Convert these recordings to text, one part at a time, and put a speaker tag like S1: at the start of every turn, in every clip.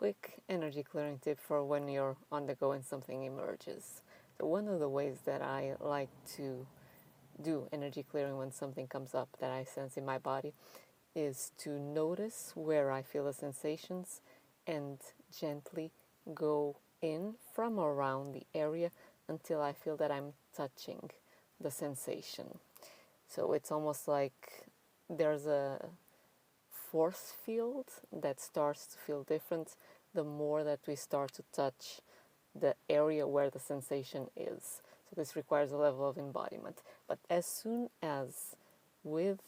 S1: quick energy clearing tip for when you're on the go and something emerges. So one of the ways that I like to do energy clearing when something comes up that I sense in my body is to notice where I feel the sensations and gently go in from around the area until I feel that I'm touching the sensation. So it's almost like there's a force field that starts to feel different the more that we start to touch the area where the sensation is. So this requires a level of embodiment. But as soon as with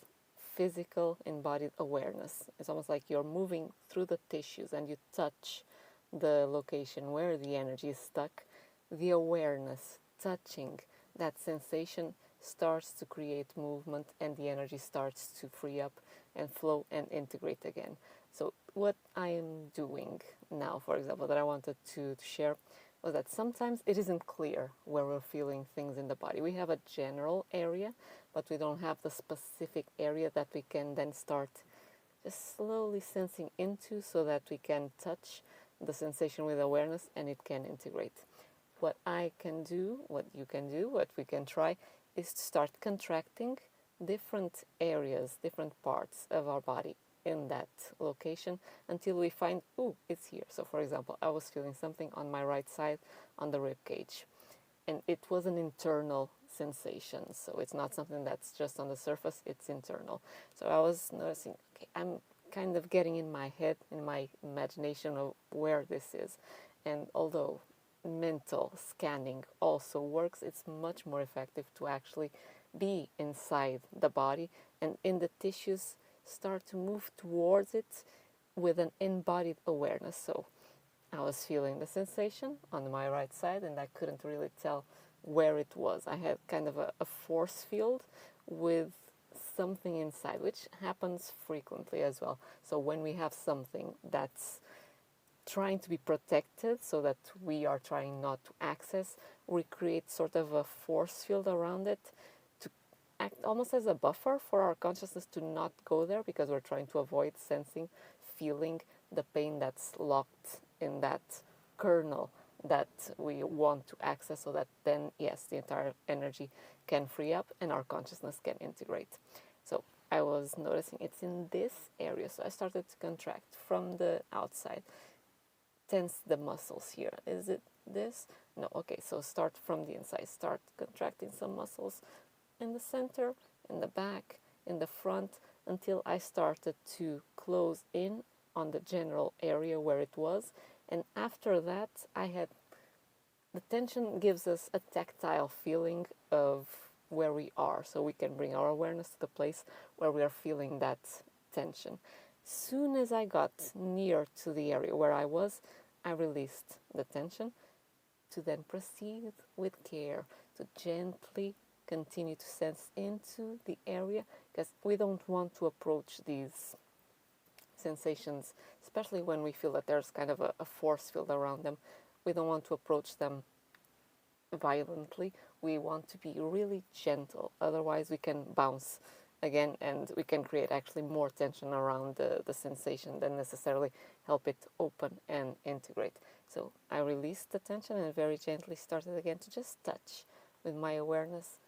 S1: physical embodied awareness, it's almost like you're moving through the tissues and you touch the location where the energy is stuck, the awareness touching that sensation starts to create movement and the energy starts to free up and flow and integrate again. So what I am doing now, for example, that I wanted to share was that sometimes it isn't clear where we're feeling things in the body. We have a general area, but we don't have the specific area that we can then start just slowly sensing into so that we can touch the sensation with awareness and it can integrate. What I can do, what you can do, what we can try is to start contracting different areas, different parts of our body in that location until we find, ooh, it's here. So for example, I was feeling something on my right side on the rib cage, and it was an internal sensation. So it's not something that's just on the surface, it's internal. So I was noticing, okay, I'm kind of getting in my head, in my imagination of where this is. And although mental scanning also works, it's much more effective to actually be inside the body and in the tissues start to move towards it with an embodied awareness. So I was feeling the sensation on my right side and I couldn't really tell where it was. I had kind of a force field with something inside, which happens frequently as well. So when we have something that's trying to be protected so that we are trying not to access, we create sort of a force field around it to act almost as a buffer for our consciousness to not go there because we're trying to avoid sensing, feeling the pain that's locked in that kernel that we want to access so that then, yes, the entire energy can free up and our consciousness can integrate. So I was noticing it's in this area, so I started to contract from the outside. Tense the muscles here. Is it this? No. Okay, so start from the inside. Start contracting some muscles in the center, in the back, in the front, until I started to close in on the general area where it was. And after that, I had the tension gives us a tactile feeling of where we are, so we can bring our awareness to the place where we are feeling that tension. Soon as I got near to the area where I was, I released the tension to then proceed with care to gently continue to sense into the area, because we don't want to approach these sensations, especially when we feel that there's kind of a force field around them. We don't want to approach them violently. We want to be really gentle, otherwise we can bounce again and we can create actually more tension around the sensation than necessarily help it open and integrate. So I released the tension and very gently started again to just touch with my awareness,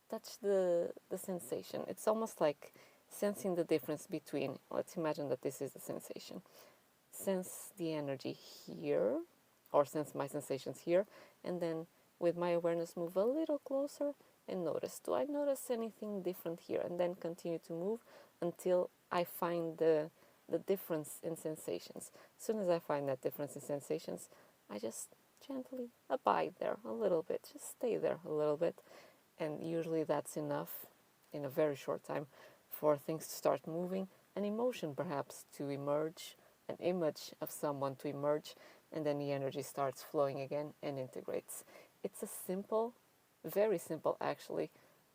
S1: touch the sensation. It's almost like sensing the difference between, let's imagine that this is the sensation. Sense the energy here, or sense my sensations here, and then with my awareness move a little closer and notice, do I notice anything different here? And then continue to move until I find the difference in sensations. As soon as I find that difference in sensations, I just gently abide there a little bit, just stay there a little bit, and usually that's enough in a very short time for things to start moving, an emotion perhaps to emerge, an image of someone to emerge, and then the energy starts flowing again and integrates. It's a simple, very simple actually,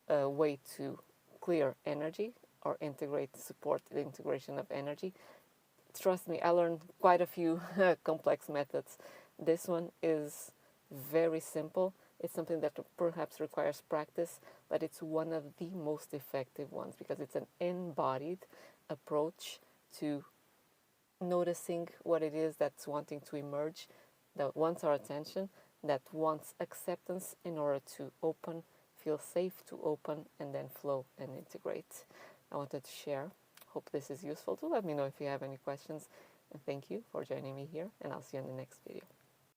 S1: way to clear energy or integrate, support the integration of energy. Trust me, I learned quite a few complex methods. This one is very simple. It's something that perhaps requires practice, but it's one of the most effective ones because it's an embodied approach to noticing what it is that's wanting to emerge, that wants our attention, that wants acceptance in order to open, feel safe to open, and then flow and integrate. I wanted to share. Hope this is useful. Do let me know if you have any questions. And thank you for joining me here, and I'll see you in the next video.